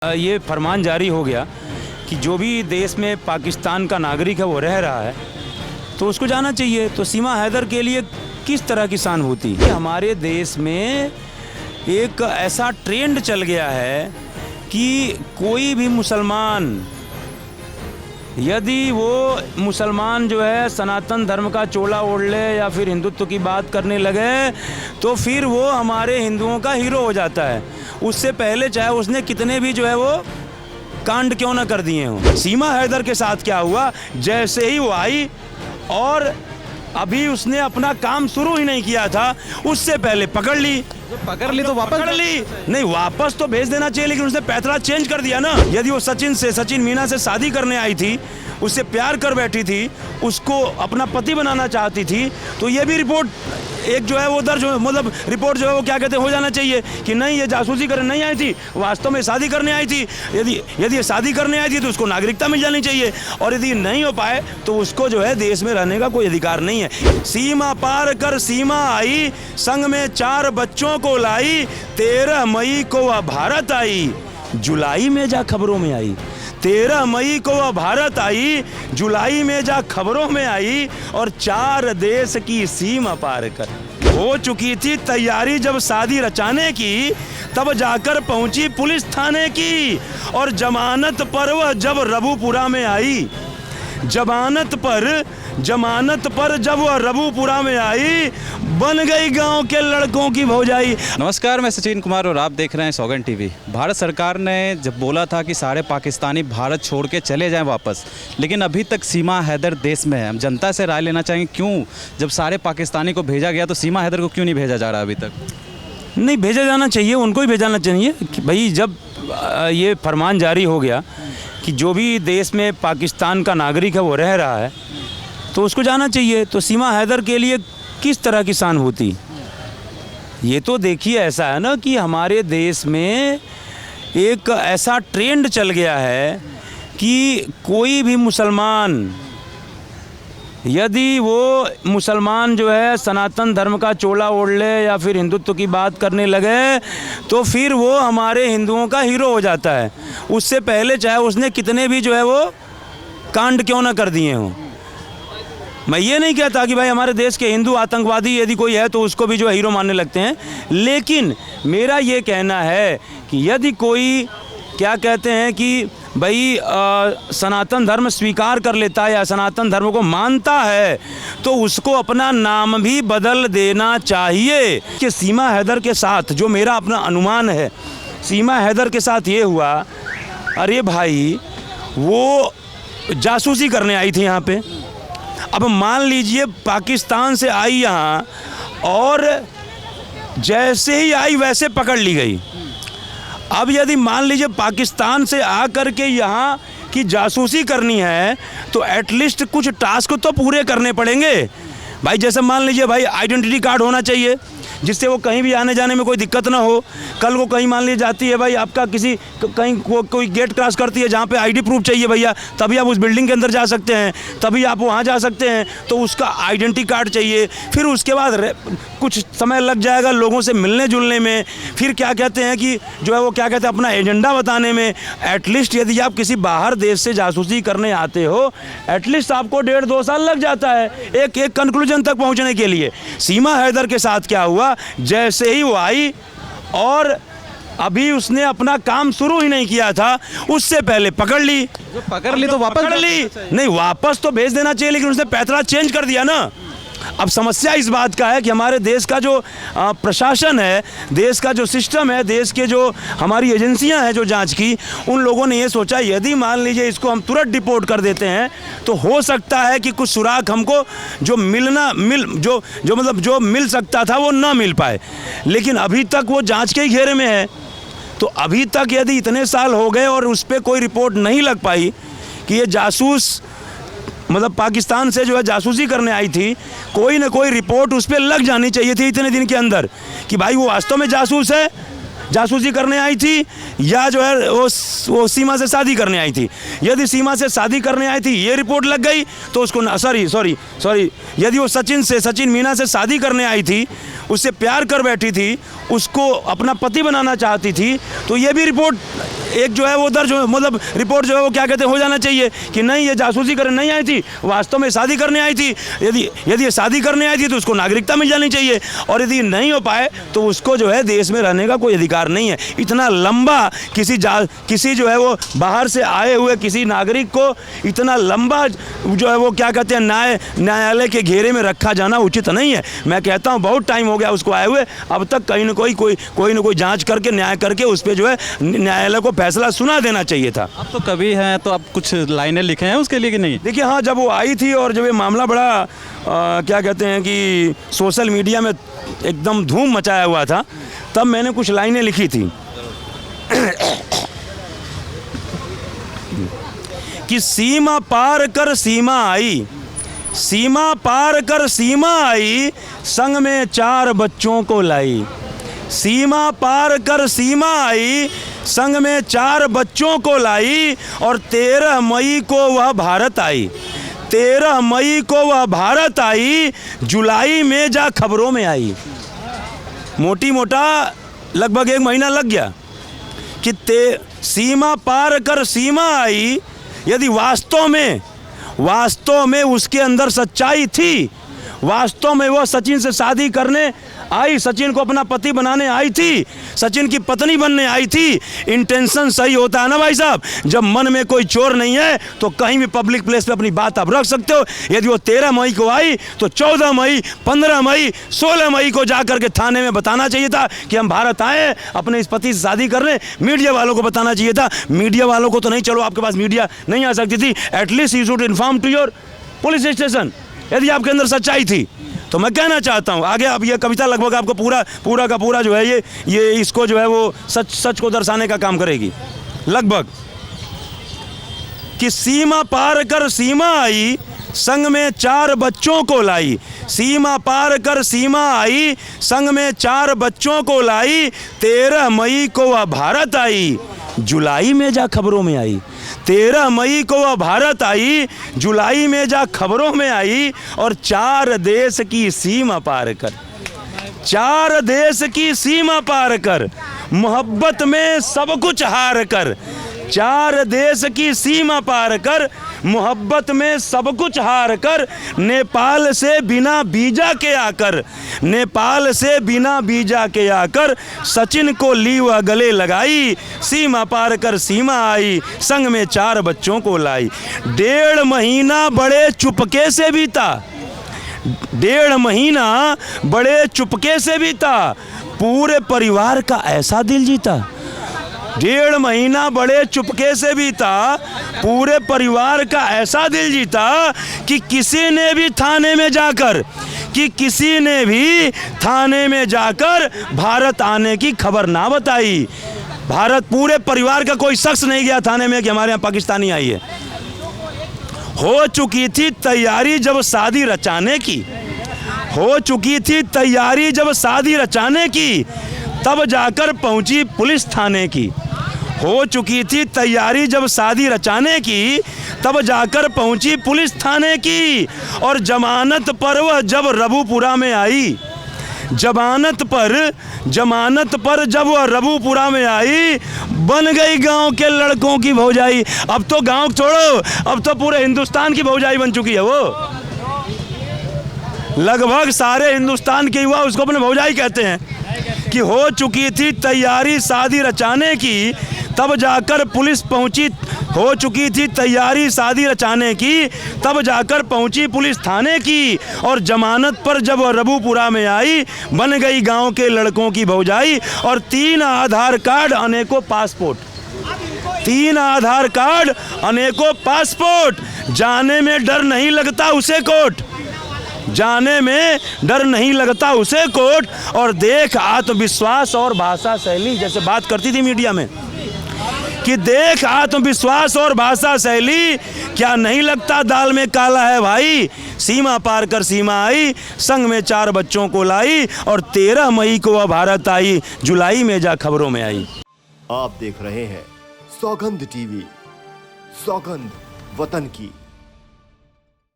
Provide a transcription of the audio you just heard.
ये फरमान जारी हो गया कि जो भी देश में पाकिस्तान का नागरिक है वो रह रहा है तो उसको जाना चाहिए। तो सीमा हैदर के लिए किस तरह की सहानुभूति? हमारे देश में एक ऐसा ट्रेंड चल गया है कि कोई भी मुसलमान, यदि वो मुसलमान जो है सनातन धर्म का चोला ओढ़ ले या फिर हिंदुत्व की बात करने लगे तो फिर वो हमारे हिंदुओं का हीरो हो जाता है। उससे पहले चाहे उसने कितने भी जो है वो कांड क्यों ना कर दिए हों। सीमा हैदर के साथ क्या हुआ, जैसे ही वो आई और अभी उसने अपना काम शुरू ही नहीं किया था उससे पहले पकड़ ली तो वापस पकड़ ली नहीं, वापस तो भेज देना चाहिए, लेकिन उसने पैतरा चेंज कर दिया ना। यदि वो सचिन मीना से शादी करने आई थी, उससे प्यार कर बैठी थी, उसको अपना पति बनाना चाहती थी, तो ये भी रिपोर्ट एक जो है वो दर्ज मतलब रिपोर्ट जो है वो क्या कहते हैं हो जाना चाहिए कि नहीं ये जासूसी करने नहीं आई थी, वास्तव में शादी करने आई थी। यदि ये शादी करने आई थी तो उसको नागरिकता मिल जानी चाहिए, और यदि नहीं हो पाए तो उसको जो है देश में रहने का कोई अधिकार नहीं है। सीमा पार कर सीमा आई, संग में 4 बच्चों को लाई, 13 मई को वह भारत आई, जुलाई में जा खबरों में आई। 13 मई को वह भारत आई, जुलाई में जा खबरों में आई, और 4 देश की सीमा पार कर। हो चुकी थी तैयारी जब शादी रचाने की, तब जाकर पहुंची पुलिस थाने की, और जमानत पर वह जब रबूपुरा में आई, जमानत पर जब वह रबूपुरा में आई, बन गई गांव के लड़कों की भौजाई। नमस्कार, मैं सचिन कुमार और आप देख रहे हैं सौगंध टीवी। भारत सरकार ने जब बोला था कि सारे पाकिस्तानी भारत छोड़ के चले जाएं वापस, लेकिन अभी तक सीमा हैदर देश में है। हम जनता से राय लेना चाहेंगे, क्यों जब सारे पाकिस्तानी को भेजा गया तो सीमा हैदर को क्यों नहीं भेजा जा रहा अभी तक? नहीं, भेजा जाना चाहिए, उनको ही भेजाना चाहिए कि भाई जब ये फरमान जारी हो गया कि जो भी देश में पाकिस्तान का नागरिक है वो रह रहा है तो उसको जाना चाहिए। तो सीमा हैदर के लिए किस तरह की सहानुभूति? ये तो देखिए ऐसा है ना कि हमारे देश में एक ऐसा ट्रेंड चल गया है कि कोई भी मुसलमान, यदि वो मुसलमान जो है सनातन धर्म का चोला ओढ़ ले या फिर हिंदुत्व की बात करने लगे तो फिर वो हमारे हिंदुओं का हीरो हो जाता है। उससे पहले चाहे उसने कितने भी जो है वो कांड क्यों ना कर दिए हों। मैं ये नहीं कहता कि भाई हमारे देश के हिंदू आतंकवादी यदि कोई है तो उसको भी जो हीरो मानने लगते हैं, लेकिन मेरा ये कहना है कि यदि कोई क्या कहते हैं कि भाई सनातन धर्म स्वीकार कर लेता है या सनातन धर्म को मानता है तो उसको अपना नाम भी बदल देना चाहिए। कि सीमा हैदर के साथ जो मेरा अपना अनुमान है, सीमा हैदर के साथ ये हुआ, अरे भाई वो जासूसी करने आई थी यहाँ पे। अब मान लीजिए पाकिस्तान से आई यहाँ और जैसे ही आई वैसे पकड़ ली गई। अब यदि मान लीजिए पाकिस्तान से आकर के यहाँ की जासूसी करनी है तो एटलीस्ट कुछ टास्क तो पूरे करने पड़ेंगे भाई। जैसे मान लीजिए भाई आइडेंटिटी कार्ड होना चाहिए जिससे वो कहीं भी आने जाने में कोई दिक्कत ना हो। कल को कहीं मान लीजिए जाती है भाई आपका किसी कहीं कोई गेट क्रॉस करती है जहाँ पे आईडी प्रूफ चाहिए भैया, तभी आप उस बिल्डिंग के अंदर जा सकते हैं, तभी आप वहाँ जा सकते हैं, तो उसका आइडेंटिटी कार्ड चाहिए। फिर उसके बाद कुछ समय लग जाएगा लोगों से मिलने जुलने में, फिर क्या कहते हैं कि जो है वो क्या कहते हैं अपना एजेंडा बताने में। एटलीस्ट यदि आप किसी बाहर देश से जासूसी करने आते हो एटलीस्ट आपको 1.5-2 साल लग जाता है एक कंक्लूजन तक पहुँचने के लिए। सीमा हैदर के साथ क्या हुआ, जैसे ही वो आई और अभी उसने अपना काम शुरू ही नहीं किया था उससे पहले पकड़ ली तो वापस पकड़ ली नहीं, वापस तो भेज देना चाहिए, लेकिन उसने पैतरा चेंज कर दिया ना। अब समस्या इस बात का है कि हमारे देश का जो प्रशासन है, देश का जो सिस्टम है, देश के जो हमारी एजेंसियां हैं जो जांच की, उन लोगों ने ये सोचा यदि मान लीजिए इसको हम तुरंत डिपोर्ट कर देते हैं तो हो सकता है कि कुछ सुराग हमको जो मिल सकता था वो ना मिल पाए। लेकिन अभी तक वो जांच के ही घेरे में है। तो अभी तक यदि इतने साल हो गए और उस पर कोई रिपोर्ट नहीं लग पाई कि ये जासूस मतलब पाकिस्तान से जो है जासूसी करने आई थी, कोई ना कोई रिपोर्ट उस पर लग जानी चाहिए थी इतने दिन के अंदर कि भाई वो वास्तव में जासूस है, जासूसी करने आई थी या जो है वो सीमा से शादी करने आई थी। यदि सीमा से शादी करने आई थी ये रिपोर्ट लग गई तो उसको सॉरी यदि वो सचिन मीना से शादी करने आई थी, उससे प्यार कर बैठी थी, उसको अपना पति बनाना चाहती थी, तो ये भी रिपोर्ट एक जो है वो दर्ज मतलब रिपोर्ट जो है वो क्या कहते हैं हो जाना चाहिए कि नहीं ये जासूसी करने नहीं आई थी, वास्तव में शादी करने आई थी। यदि ये शादी करने आई थी तो उसको नागरिकता मिल जानी चाहिए, और यदि नहीं हो पाए तो उसको जो है देश में रहने का कोई अधिकार नहीं है। इतना लंबा किसी जो है वो बाहर से आए हुए किसी नागरिक को इतना लंबा जो है वो क्या कहते हैं न्यायालय के घेरे में रखा जाना उचित नहीं है। मैं कहता हूँ बहुत टाइम हो गया उसको आए हुए, अब तक कहीं ना कोई जांच करके न्याय करके उस पर जो है न्यायालय को फैसला सुना देना चाहिए था। अब तो कभी हैं तो आप कुछ लाइनें लिखे हैं उसके लिए कि नहीं? देखिए हाँ, जब वो आई थी और जब ये मामला बड़ा क्या कहते हैं कि सोशल मीडिया में एकदम धूम मचाया हुआ था, तब मैंने कुछ लाइनें लिखी थी कि सीमा पार कर सीमा आई, सीमा पार कर सीमा आई, संग में 4 बच्चों को लाई। सीमा पार कर सीमा आई, संग में 4 बच्चों को लाई, और 13 मई को वह भारत आई। 13 मई को वह भारत आई, जुलाई में जा खबरों में आई। मोटी मोटा लगभग 1 महीना लग गया कि सीमा पार कर सीमा आई। यदि वास्तव में उसके अंदर सच्चाई थी, वास्तव में वो सचिन से शादी करने आई, सचिन को अपना पति बनाने आई थी, सचिन की पत्नी बनने आई थी, इंटेंशन सही होता है ना भाई साहब। जब मन में कोई चोर नहीं है तो कहीं भी पब्लिक प्लेस पे अपनी बात आप रख सकते हो। यदि वो 13 मई को आई तो 14 मई, 15 मई, 16 मई को जाकर के थाने में बताना चाहिए था कि हम भारत आए अपने इस पति से शादी करने। मीडिया वालों को बताना चाहिए था। मीडिया वालों को तो नहीं, चलो आपके पास मीडिया नहीं आ सकती थी, at least you should inform to your police station यदि आपके अंदर सच्चाई थी। तो मैं कहना चाहता हूँ आगे, अब ये कविता लगभग आपको पूरा का पूरा जो है ये इसको जो है वो सच को दर्शाने का काम करेगी लगभग, कि सीमा पार कर सीमा आई, संग में 4 बच्चों को लाई। सीमा पार कर सीमा आई, संग में 4 बच्चों को लाई, 13 मई को वह भारत आई, जुलाई में जा खबरों में आई। 13 मई को वह भारत आई, जुलाई में जा खबरों में आई, और 4 देश की सीमा पार कर, 4 देश की सीमा पार कर, मोहब्बत में सब कुछ हार कर। 4 देश की सीमा पार कर, मोहब्बत में सब कुछ हार कर, नेपाल से बिना वीजा के आकर, नेपाल से बिना वीजा के आकर, सचिन को ली वह गले लगाई। सीमा पार कर सीमा आई, संग में 4 बच्चों को लाई। 1.5 महीना बड़े चुपके से बीता, 1.5 महीना बड़े चुपके से बीता, पूरे परिवार का ऐसा दिल जीता। 1.5 महीना बड़े चुपके से बीता, पूरे परिवार का ऐसा दिल जीता कि किसी ने भी थाने में जाकर भारत आने की खबर ना बताई। पूरे परिवार का कोई शख्स नहीं गया थाने में कि हमारे यहाँ पाकिस्तानी आई है। हो चुकी थी तैयारी जब शादी रचाने की, हो चुकी थी तैयारी जब शादी रचाने की, तब जाकर पहुंची पुलिस थाने की। हो चुकी थी तैयारी जब शादी रचाने की, तब जाकर पहुंची पुलिस थाने की। और जमानत पर वह जब रबूपुरा में आई, जमानत पर जब वह रबूपुरा में आई, बन गई गांव के लड़कों की भौजाई। अब तो गांव छोड़ो, अब तो पूरे हिंदुस्तान की भौजाई बन चुकी है वो। लगभग सारे हिंदुस्तान के युवा उसको अपने भौजाई कहते हैं कि हो चुकी थी तैयारी शादी रचाने की, तब जाकर पुलिस पहुंची। हो चुकी थी तैयारी शादी रचाने की, तब जाकर पहुंची पुलिस थाने की। और जमानत पर जब रबूपुरा में आई, बन गई गांव के लड़कों की भौजाई। और 3 आधार कार्ड अनेकों पासपोर्ट, 3 आधार कार्ड अनेकों पासपोर्ट, जाने में डर नहीं लगता उसे कोर्ट, जाने में डर नहीं लगता उसे कोर्ट। और देख आत्मविश्वास और भाषा शैली, जैसे बात करती थी मीडिया में कि देख आत्मविश्वास और भाषा शैली, क्या नहीं लगता दाल में काला है भाई। सीमा पार कर सीमा आई, संग में 4 बच्चों को लाई, और 13 मई को वह भारत आई, जुलाई में जा खबरों में आई। आप देख रहे हैं सौगंध टीवी, सौगंध वतन की।